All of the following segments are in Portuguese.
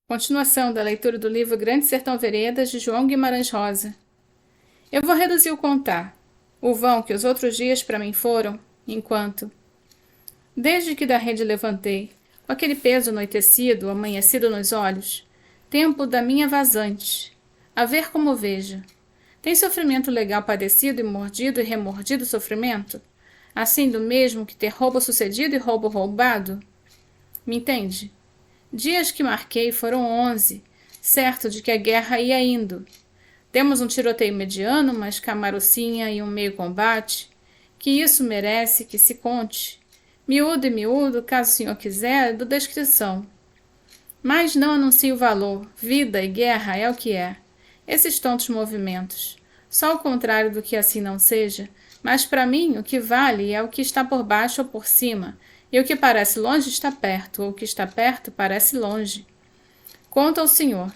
Continuação da leitura do livro Grande Sertão Veredas, de João Guimarães Rosa. Eu vou reduzir o contar, o vão que os outros dias para mim foram, enquanto, desde que da rede levantei, com aquele peso anoitecido, amanhecido nos olhos, tempo da minha vazante, a ver como veja. Tem sofrimento legal padecido e mordido e remordido sofrimento? Assim do mesmo que ter roubo sucedido e roubo roubado? Me entende? Dias que marquei foram 11, certo de que a guerra ia indo. Temos um tiroteio mediano, mas camarocinha e um meio combate, que isso merece que se conte. Miúdo e miúdo, caso o senhor quiser, do descrição. Mas não anuncio o valor, vida e guerra é o que é. Esses tontos movimentos. Só o contrário do que assim não seja, mas para mim o que vale é o que está por baixo ou por cima, e o que parece longe está perto, ou o que está perto parece longe. Conta ao senhor.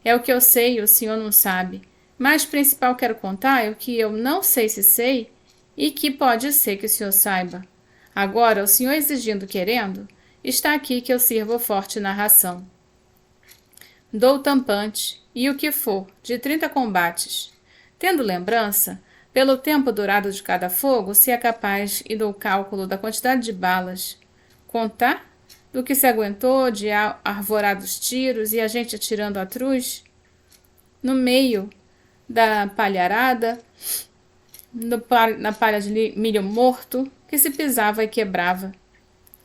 É o que eu sei e o senhor não sabe. Mas principal quero contar é o que eu não sei se sei e que pode ser que o senhor saiba. Agora, o senhor exigindo, querendo, está aqui que eu sirvo forte narração. Dou tampante, e o que for, de 30 combates. Tendo lembrança, pelo tempo durado de cada fogo, se é capaz e dou cálculo da quantidade de balas. Contar? Do que se aguentou de arvorados tiros e a gente atirando a truz? No meio da palharada, na palha de milho morto, que se pisava e quebrava.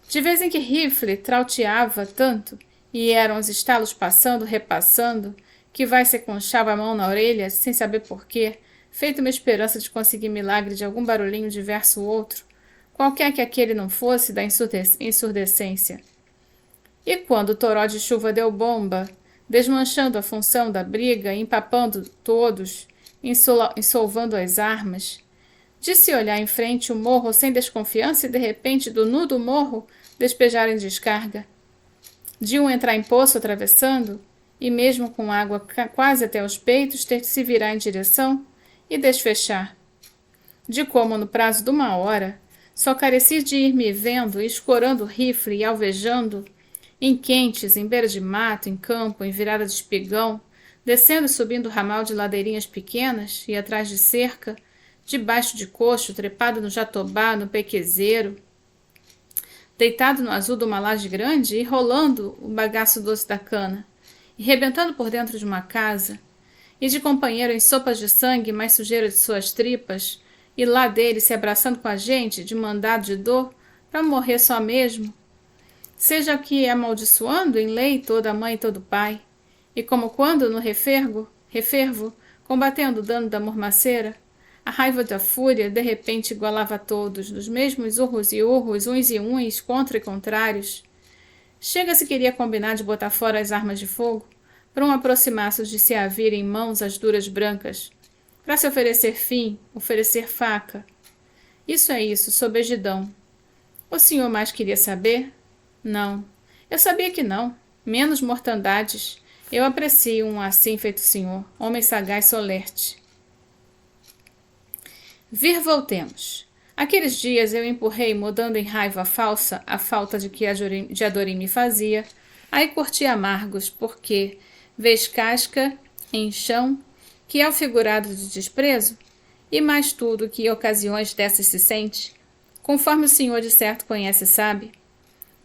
De vez em que rifle trauteava tanto, e eram os estalos passando, repassando, que vai-se conchava a mão na orelha, sem saber porquê, feito uma esperança de conseguir milagre de algum barulhinho diverso outro, qualquer que aquele não fosse da ensurdecência. E quando o toró de chuva deu bomba, desmanchando a função da briga, empapando todos, insolvando as armas, de se olhar em frente o morro sem desconfiança e de repente do nu do morro despejar em descarga, de um entrar em poço atravessando, e mesmo com água quase até os peitos ter de se virar em direção e desfechar. De como, no prazo de 1 hora, só careci de ir me vendo e escorando o rifle e alvejando, em quentes, em beira de mato, em campo, em virada de espigão, descendo e subindo o ramal de ladeirinhas pequenas e atrás de cerca, debaixo de coxo, trepado no jatobá, no pequezeiro, deitado no azul de uma laje grande e rolando o bagaço doce da cana, e rebentando por dentro de uma casa, e de companheiro em sopas de sangue mais sujeira de suas tripas, e lá dele se abraçando com a gente, de mandado de dor, para morrer só mesmo, seja que amaldiçoando em lei toda a mãe e todo o pai, e como quando no refervo, combatendo o dano da mormaceira, a raiva da fúria de repente igualava a todos, nos mesmos urros e urros, uns e uns, contra e contrários. Chega-se queria combinar de botar fora as armas de fogo, para um aproximaço de se haver em mãos as duras brancas, para se oferecer fim, oferecer faca. Isso é isso, sob egidão. O senhor mais queria saber? Não. Eu sabia que não. Menos mortandades. Eu aprecio um assim feito senhor, homem sagaz solerte. Vir voltemos. Aqueles dias eu empurrei, mudando em raiva falsa a falta de que de Adorim me fazia, aí curti amargos, porque, vez casca, em chão, que é o figurado de desprezo, e mais tudo que ocasiões dessas se sente, conforme o senhor de certo conhece e sabe.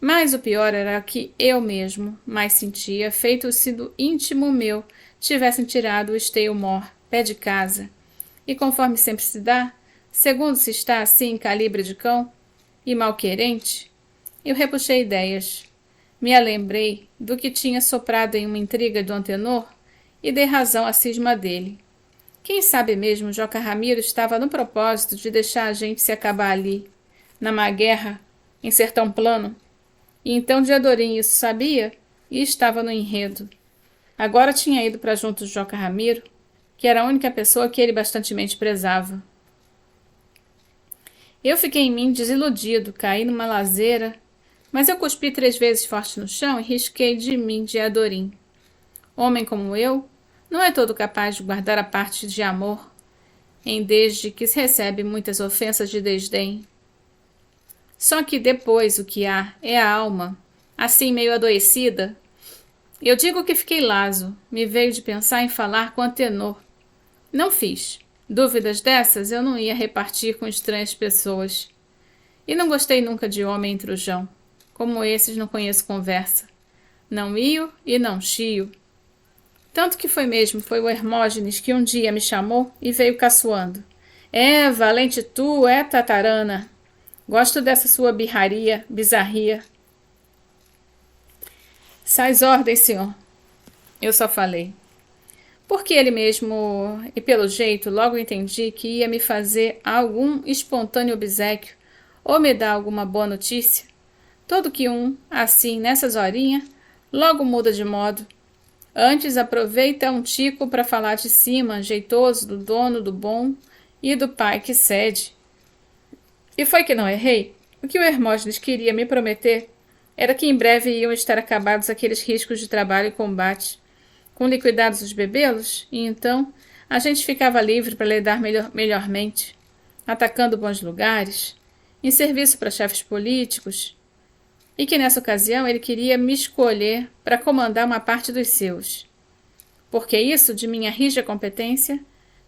Mas o pior era que eu mesmo mais sentia, feito se do íntimo meu tivessem tirado o esteio-mor, pé de casa, e conforme sempre se dá, segundo se está assim em calibre de cão, e malquerente, eu repuxei ideias. Me alembrei do que tinha soprado em uma intriga do Antenor e dei razão à cisma dele. Quem sabe mesmo Joca Ramiro estava no propósito de deixar a gente se acabar ali, na má guerra, em sertão plano. E então Diadorim isso sabia e estava no enredo. Agora tinha ido para junto de Joca Ramiro, que era a única pessoa que ele bastantemente prezava. Eu fiquei em mim desiludido, caí numa lazeira, mas eu cuspi 3 vezes forte no chão e risquei de mim Diadorim. Homem como eu, não é todo capaz de guardar a parte de amor, em desde que se recebe muitas ofensas de desdém. Só que depois o que há é a alma, assim meio adoecida, Eu digo que fiquei laso, me veio de pensar em falar com Antenor. Não fiz. Dúvidas dessas eu não ia repartir com estranhas pessoas. E não gostei nunca de homem intrujão. Como esses não conheço conversa. Não io e não chio. Tanto que foi o Hermógenes que um dia me chamou e veio caçoando. É, valente tu, é, tatarana. Gosto dessa sua birraria, bizarria. Sais ordens, senhor. Eu só falei. Porque ele mesmo, e pelo jeito, logo entendi que ia me fazer algum espontâneo obséquio ou me dar alguma boa notícia. Todo que assim, nessas horinhas, logo muda de modo. Antes aproveita um tico para falar de cima, jeitoso, do dono do bom e do pai que cede. E foi que não errei. O que o Hermógenes queria me prometer era que em breve iam estar acabados aqueles riscos de trabalho e combate, com liquidados os bebelos, e então a gente ficava livre para lidar melhormente, atacando bons lugares, em serviço para chefes políticos, e que nessa ocasião ele queria me escolher para comandar uma parte dos seus. Porque isso, de minha rija competência,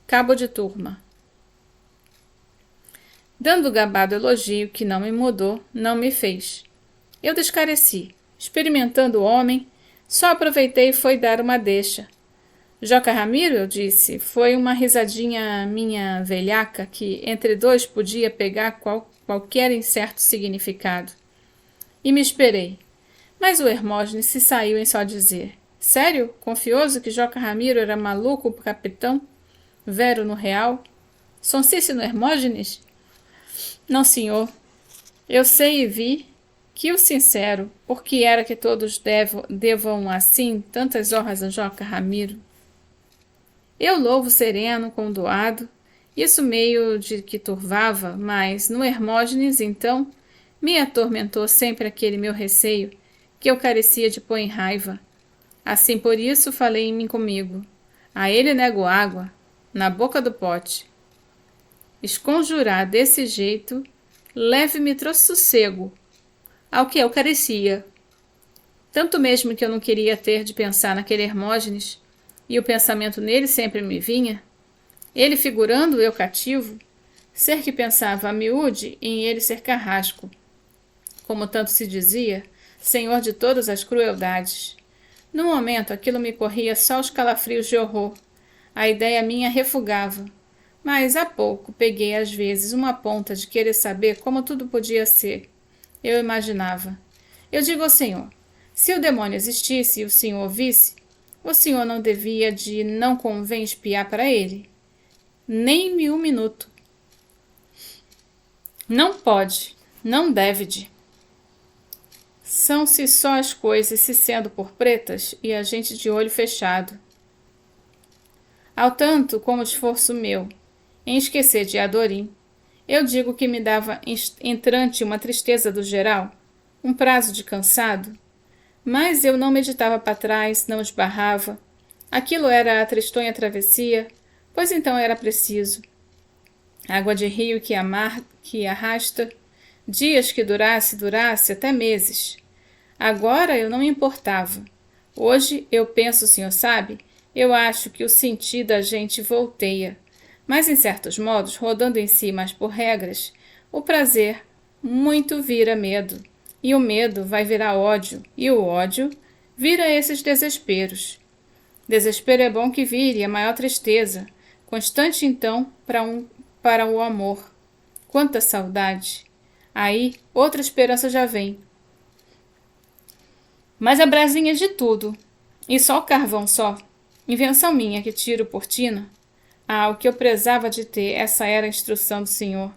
cabo de turma. Dando o gabado elogio que não me mudou, não me fez. Eu descareci. Experimentando o homem, só aproveitei e foi dar uma deixa. Joca Ramiro, eu disse, foi uma risadinha minha velhaca que entre dois podia pegar qualquer incerto significado. E me esperei. Mas o Hermógenes se saiu em só dizer. Sério? Confioso que Joca Ramiro era maluco pro capitão? Vero no real? Sonsice no Hermógenes? Não, senhor. Eu sei e vi que o sincero, porque era que todos devam assim tantas honras a Joca Ramiro. Eu louvo sereno, condoado, isso meio de que turvava, mas no Hermógenes, então, me atormentou sempre aquele meu receio, que eu carecia de pôr em raiva. Assim por isso falei em mim comigo. A ele nego água, na boca do pote. Esconjurar desse jeito, leve me trouxe sossego, ao que eu carecia. Tanto mesmo que eu não queria ter de pensar naquele Hermógenes, e o pensamento nele sempre me vinha, ele figurando, eu cativo, ser que pensava a miúde em ele ser carrasco, como tanto se dizia, senhor de todas as crueldades. No momento aquilo me corria só os calafrios de horror, a ideia minha refugava, mas há pouco peguei às vezes uma ponta de querer saber como tudo podia ser. Eu imaginava. Eu digo ao senhor, se o demônio existisse e o senhor visse, o senhor não devia de não convém espiar para ele. Nem um minuto. Não pode, não deve de. São-se só as coisas se sendo por pretas e a gente de olho fechado. Ao tanto como esforço meu em esquecer de Adorim, eu digo que me dava entrante uma tristeza do geral, um prazo de cansado, mas eu não meditava para trás, não esbarrava. Aquilo era a tristonha travessia, pois então era preciso. Água de rio que arrasta, dias que durasse até meses. Agora eu não me importava. Hoje eu penso, o senhor sabe, eu acho que o sentir da gente volteia. Mas em certos modos, rodando em si, mas por regras, o prazer muito vira medo. E o medo vai virar ódio, e o ódio vira esses desesperos. Desespero é bom que vire a maior tristeza, constante então para o amor. Quanta saudade! Aí outra esperança já vem. Mas a brasinha de tudo, e só o carvão só. Invenção minha que tiro por tina. O que eu prezava de ter, essa era a instrução do senhor,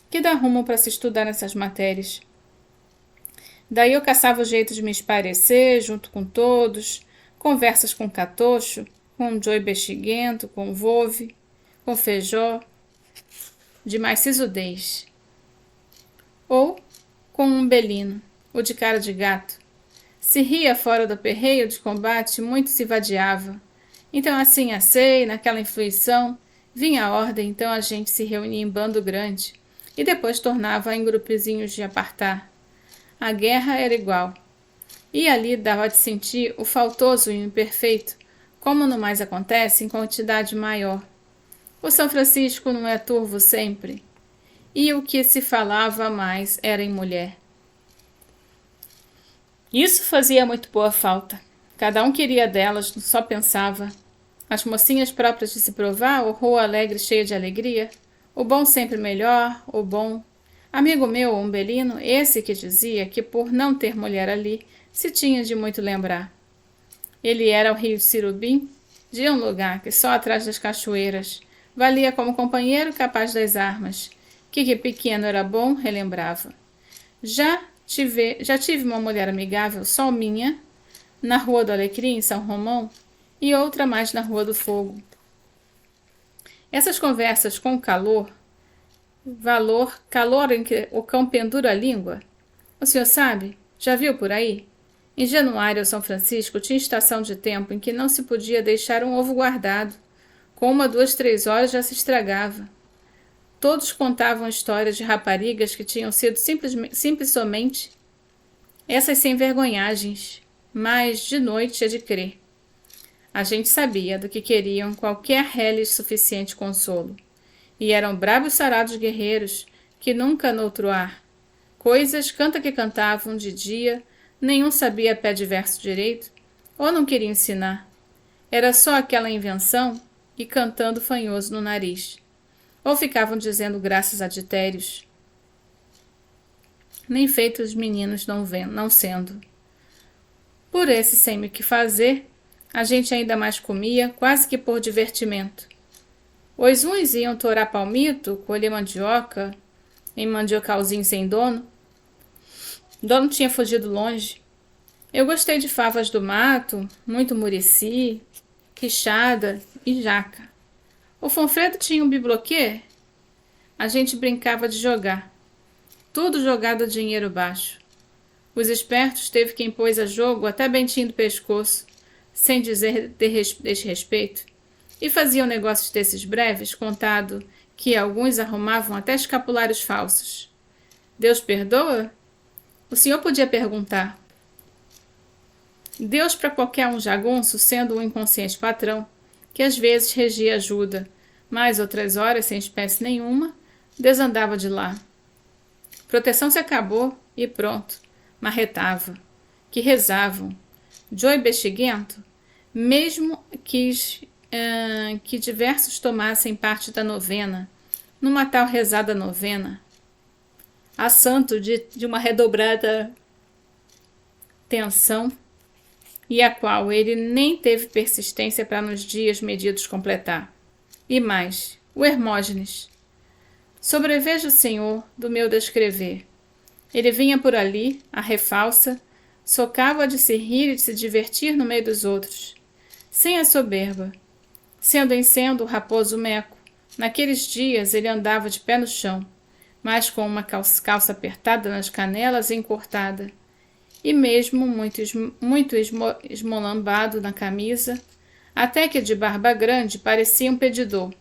que dá rumo para se estudar nessas matérias. Daí eu caçava o jeito de me esparecer, junto com todos, conversas com Catocho, com Joey Bexiguento, com Vove, com Feijó, de mais sisudez. Ou com um belino, o de cara de gato. Se ria fora do aperreio de combate, muito se vadiava. Então assim assei, naquela influição, vinha a ordem, então a gente se reunia em bando grande, e depois tornava em grupezinhos de apartar. A guerra era igual. e ali dava de sentir o faltoso e o imperfeito, como no mais acontece em quantidade maior. O São Francisco não é turvo sempre, e o que se falava mais era em mulher. Isso fazia muito boa falta. Cada um queria delas, só pensava. As mocinhas próprias de se provar, o rua alegre cheia de alegria, o bom sempre melhor, o bom. Amigo meu, Umbelino, esse que dizia que por não ter mulher ali, se tinha de muito lembrar. Ele era o rio Surubim, de um lugar que só atrás das cachoeiras valia como companheiro capaz das armas, que pequeno era bom, relembrava. Já tive uma mulher amigável, só minha, na Rua do Alecrim, em São Romão, e outra mais na Rua do Fogo. Essas conversas com calor em que o cão pendura a língua. O senhor sabe? Já viu por aí? Em Januário, São Francisco tinha estação de tempo em que não se podia deixar um ovo guardado. Com 1, 2, 3 horas já se estragava. Todos contavam histórias de raparigas que tinham sido simples somente essas sem vergonhagens, mas de noite é de crer. A gente sabia do que queriam qualquer reles suficiente consolo. E eram bravos sarados guerreiros que nunca noutro ar. Coisas canta que cantavam de dia, nenhum sabia pé de verso direito, ou não queria ensinar. Era só aquela invenção e cantando fanhoso no nariz. Ou ficavam dizendo graças a aditérios, nem feitos meninos não sendo. Por esse sem o que fazer, a gente ainda mais comia, quase que por divertimento. Os uns iam torar palmito, colher mandioca, em mandiocalzinho sem dono. Dono tinha fugido longe. Eu gostei de favas do mato, muito murici, quixada e jaca. O Fonfredo tinha um bibloquê. A gente brincava de jogar. Tudo jogado a dinheiro baixo. Os espertos teve quem pôs a jogo até bentinho do pescoço, sem dizer desrespeito, e faziam negócios desses breves, contado que alguns arrumavam até escapulários falsos. Deus perdoa? O senhor podia perguntar. Deus para qualquer um jagunço, sendo um inconsciente patrão, que às vezes regia a ajuda, mas outras horas, sem espécie nenhuma, desandava de lá. Proteção se acabou e pronto, marretava, que rezavam. Joey Bexiguento mesmo quis que diversos tomassem parte da novena, numa tal rezada novena, a santo de uma redobrada tensão, e a qual ele nem teve persistência para nos dias medidos completar. E mais, o Hermógenes. Sobreveja o Senhor do meu descrever. Ele vinha por ali, a refalsa, socava de se rir e de se divertir no meio dos outros, sem a soberba. Sendo em sendo o raposo meco, naqueles dias ele andava de pé no chão, mas com uma calça apertada nas canelas e encurtada, e mesmo muito esmolambado na camisa, até que de barba grande parecia um pedidor,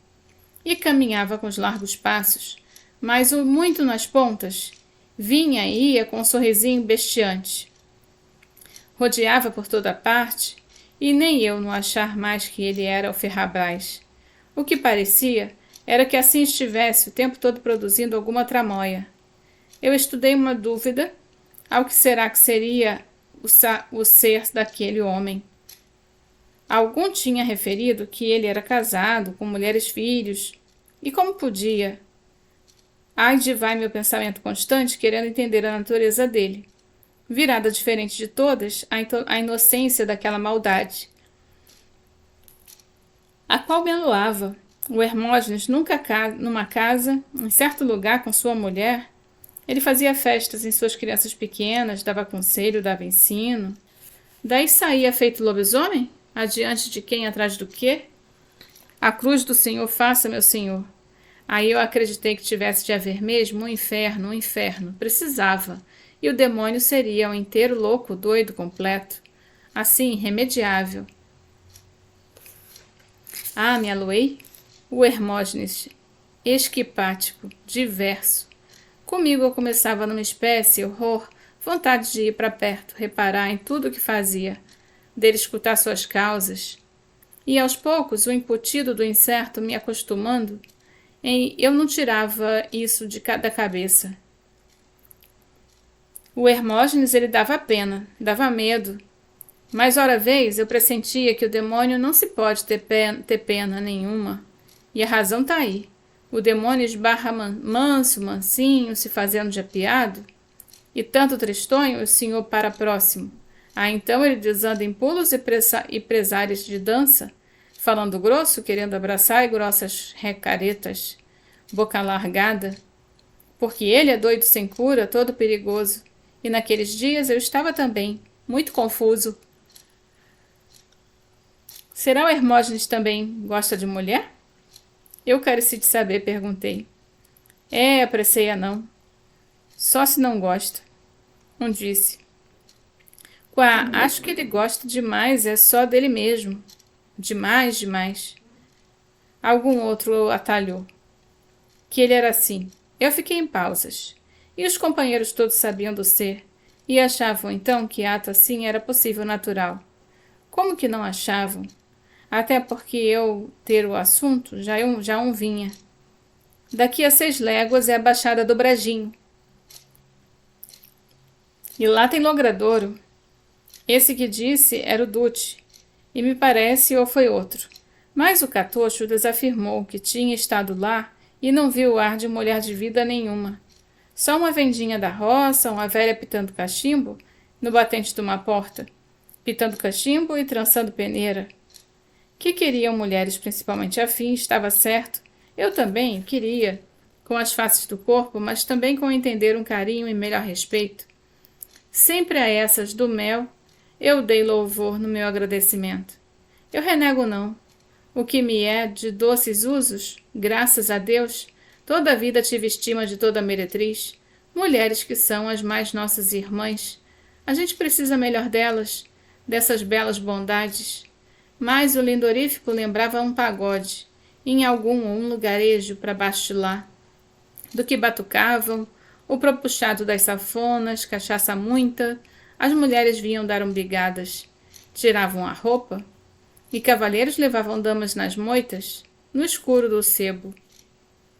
e caminhava com os largos passos, mas muito nas pontas, vinha e ia com um sorrisinho bestiante. Rodeava por toda parte, e nem eu não achar mais que ele era o Ferrabras. O que parecia era que assim estivesse o tempo todo produzindo alguma tramóia. Eu estudei uma dúvida ao que será que seria o ser daquele homem. Algum tinha referido que ele era casado, com mulheres e filhos, e como podia? Ai de vai meu pensamento constante querendo entender a natureza dele. Virada diferente de todas, a inocência daquela maldade, a qual me aloava. O Hermógenes nunca numa casa, em certo lugar com sua mulher, ele fazia festas em suas crianças pequenas, dava conselho, dava ensino. Daí saía feito lobisomem? Adiante de quem, atrás do quê? A cruz do Senhor faça, meu Senhor. Aí eu acreditei que tivesse de haver mesmo um inferno. Precisava. E o demônio seria um inteiro louco, doido, completo. Assim, irremediável. Ah, me aloei? O Hermógenes, esquipático, diverso. Comigo eu começava numa espécie, horror, vontade de ir para perto, reparar em tudo o que fazia, dele escutar suas causas. E aos poucos, o incutido do incerto me acostumando, eu não tirava isso da cabeça. O Hermógenes ele dava pena, dava medo. Mas, ora vez, eu pressentia que o demônio não se pode ter pena nenhuma. E a razão está aí. O demônio esbarra manso, mansinho, se fazendo de apiado. E tanto tristonho o senhor para próximo. Aí então ele desanda em pulos e presários de dança, falando grosso, querendo abraçar e grossas recaretas, boca largada. Porque ele é doido sem cura, todo perigoso. E naqueles dias eu estava também, muito confuso. Será o Hermógenes também gosta de mulher? Eu careci de saber, perguntei. Apressei-a não. Só se não gosta. Um disse. Quá, acho que ele gosta demais, é só dele mesmo. Demais, demais. Algum outro atalhou. Que ele era assim. Eu fiquei em pausas. E os companheiros todos sabiam do ser, e achavam então que ato assim era possível natural. Como que não achavam? Até porque eu ter o assunto já um vinha. Daqui a 6 léguas é a Baixada do Brajinho. E lá tem Logradouro. Esse que disse era o Dute, e me parece ou foi outro. Mas o Catocho desafirmou que tinha estado lá e não viu o ar de mulher de vida nenhuma. Só uma vendinha da roça, uma velha pitando cachimbo, no batente de uma porta, pitando cachimbo e trançando peneira. Que queriam mulheres principalmente afins, estava certo. Eu também queria, com as faces do corpo, mas também com entender um carinho e melhor respeito. Sempre a essas do mel, eu dei louvor no meu agradecimento. Eu renego não. O que me é de doces usos, graças a Deus, toda a vida tive estima de toda meretriz, mulheres que são as mais nossas irmãs. A gente precisa melhor delas, dessas belas bondades. Mas o lindorífico lembrava um pagode, em um lugarejo para baixo de lá, do que batucavam, o propuxado das safonas, cachaça muita, as mulheres vinham dar umbigadas, tiravam a roupa, e cavalheiros levavam damas nas moitas, no escuro do sebo.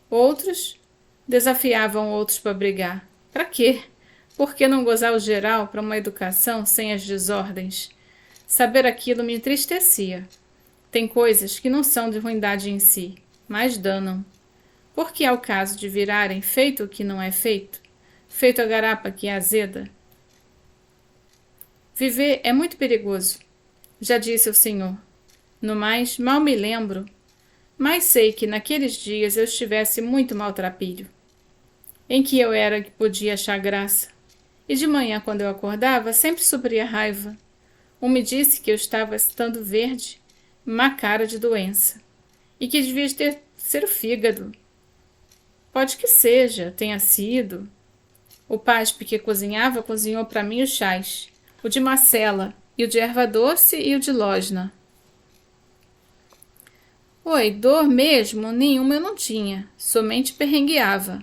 Outros desafiavam outros para brigar. Para quê? Por que não gozar o geral para uma educação sem as desordens? Saber aquilo me entristecia. Tem coisas que não são de ruindade em si, mas danam. Porque é o caso de virarem feito o que não é feito, feito a garapa que é azeda. Viver é muito perigoso, já disse o senhor. No mais, mal me lembro, mas sei que naqueles dias eu estivesse muito maltrapilho, em que eu era que podia achar graça, e de manhã, quando eu acordava, sempre supria raiva. Um me disse que eu estava estando verde, má cara de doença, e que devia ser o fígado. Pode que seja, tenha sido. O Paspe que cozinhava, cozinhou para mim os chás, o de macela, e o de erva doce e o de losna. Oi, dor mesmo, nenhuma eu não tinha, somente perrengueava.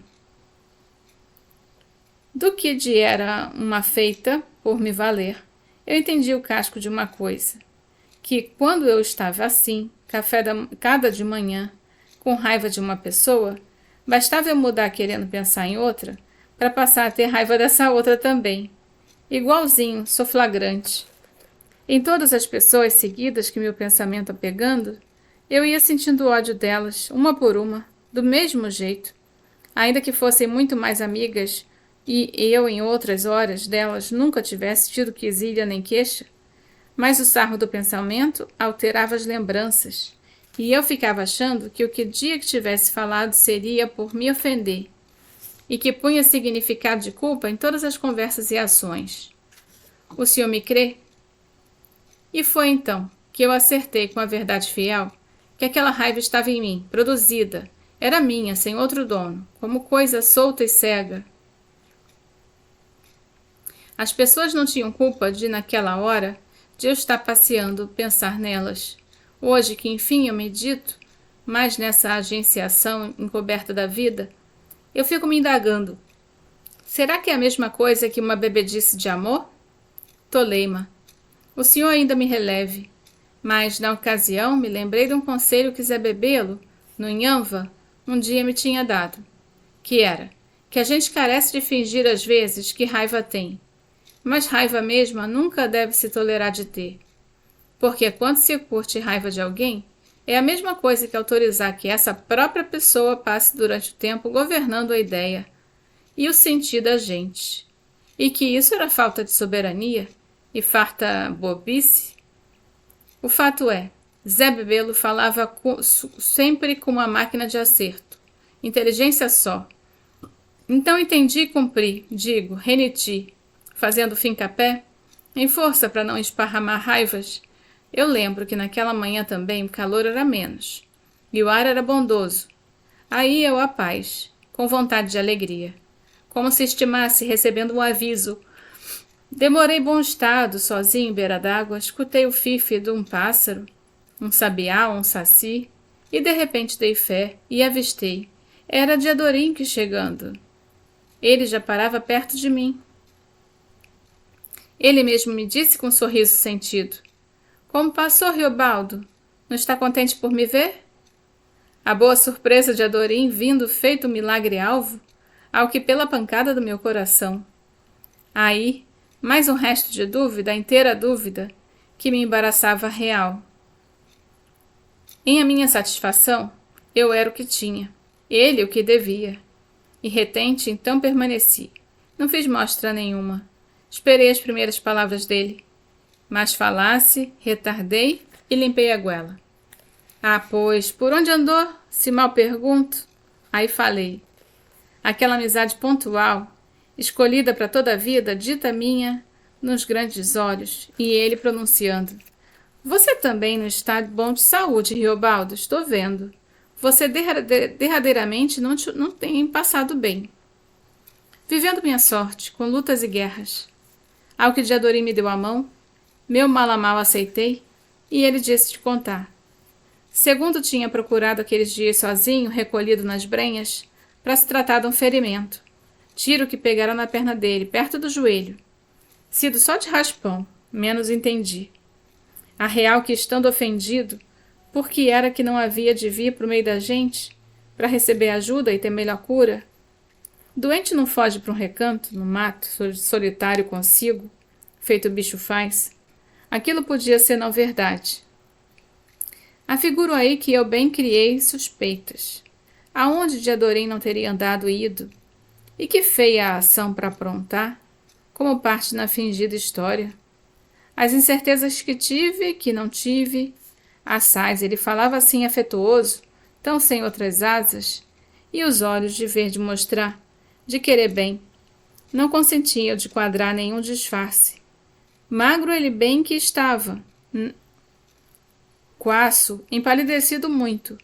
Do que de era uma feita, por me valer, eu entendi o casco de uma coisa, que quando eu estava assim, cada de manhã, com raiva de uma pessoa, bastava eu mudar querendo pensar em outra, para passar a ter raiva dessa outra também. Igualzinho, sou flagrante. Em todas as pessoas seguidas que meu pensamento apegando, eu ia sentindo ódio delas, uma por uma, do mesmo jeito. Ainda que fossem muito mais amigas e eu, em outras horas delas, nunca tivesse tido quesilha nem queixa, mas o sarro do pensamento alterava as lembranças, e eu ficava achando que o que dia que tivesse falado seria por me ofender, e que punha significado de culpa em todas as conversas e ações. O senhor me crê? E foi então que eu acertei com a verdade fiel que aquela raiva estava em mim, produzida, era minha, sem outro dono, como coisa solta e cega. As pessoas não tinham culpa de, naquela hora, de eu estar passeando, pensar nelas. Hoje que enfim eu medito, mas nessa agenciação encoberta da vida, eu fico me indagando. Será que é a mesma coisa que uma bebedice de amor? Toleima. O senhor ainda me releve. Mas, na ocasião, me lembrei de um conselho que Zé Bebelo, no Inhamba, um dia me tinha dado, que era que a gente carece de fingir às vezes que raiva tem, mas raiva mesma nunca deve se tolerar de ter, porque quando se curte raiva de alguém, é a mesma coisa que autorizar que essa própria pessoa passe durante o tempo governando a ideia e o sentir da gente, e que isso era falta de soberania e farta bobice. O fato é, Zé Bebelo falava sempre com uma máquina de acerto, inteligência só. Então entendi e cumpri, digo, reniti, fazendo fim-capé, em força para não esparramar raivas. Eu lembro que naquela manhã também o calor era menos, e o ar era bondoso. Aí eu a paz, com vontade de alegria, como se estimasse recebendo um aviso. Demorei bom estado, sozinho em beira d'água, escutei o fife de um pássaro, um sabiá ou um saci, e de repente dei fé e avistei. Era Diadorim que chegando. Ele já parava perto de mim. Ele mesmo me disse com um sorriso sentido: Como passou, Riobaldo? Não está contente por me ver? A boa surpresa de Adorim vindo feito um milagre alvo, ao que pela pancada do meu coração. Aí, mais um resto de dúvida, inteira dúvida, que me embaraçava real. Em a minha satisfação, eu era o que tinha, ele o que devia. E retente, então permaneci. Não fiz mostra nenhuma. Esperei as primeiras palavras dele. Mas falasse, retardei e limpei a goela. Ah, pois, por onde andou? Se mal pergunto. Aí falei. Aquela amizade pontual, escolhida para toda a vida, dita minha, nos grandes olhos, e ele pronunciando. Você também não está bom de saúde, Riobaldo, estou vendo. Você derradeiramente não tem passado bem. Vivendo minha sorte, com lutas e guerras. Ao que Diadorim me deu a mão, meu mal a mal aceitei, e ele disse de contar. Segundo tinha procurado aqueles dias sozinho, recolhido nas brenhas, para se tratar de um ferimento. Tiro que pegaram na perna dele, perto do joelho. Sido só de raspão, menos entendi. A real que, estando ofendido, por que era que não havia de vir para o meio da gente, para receber ajuda e ter melhor cura? Doente não foge para um recanto, no mato, solitário consigo, feito o bicho faz. Aquilo podia ser não verdade. Afiguro aí que eu bem criei suspeitas. Aonde Diadorim não teria andado e ido? E que feia a ação para aprontar, como parte na fingida história. As incertezas que tive, que não tive. Assaz, ele falava assim afetuoso, tão sem outras asas, e os olhos de ver de mostrar, de querer bem. Não consentiam de quadrar nenhum disfarce. Magro ele bem que estava, quaço, empalidecido muito.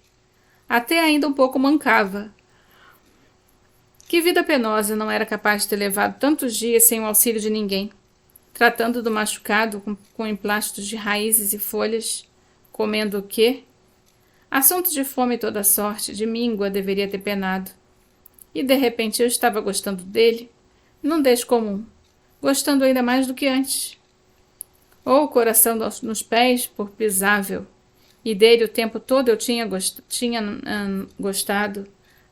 Até ainda um pouco mancava. Que vida penosa não era capaz de ter levado tantos dias sem o auxílio de ninguém, tratando do machucado com emplásticos de raízes e folhas, comendo o quê? Assunto de fome toda sorte, de míngua deveria ter penado. E de repente eu estava gostando dele, num descomum, gostando ainda mais do que antes. Ou o coração nos pés, por pisável, e dele o tempo todo eu tinha gostado.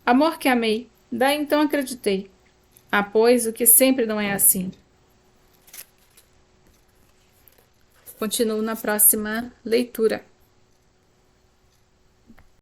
Amor que amei, daí então acreditei. Ah, pois, o que sempre não é assim. Continuo na próxima leitura.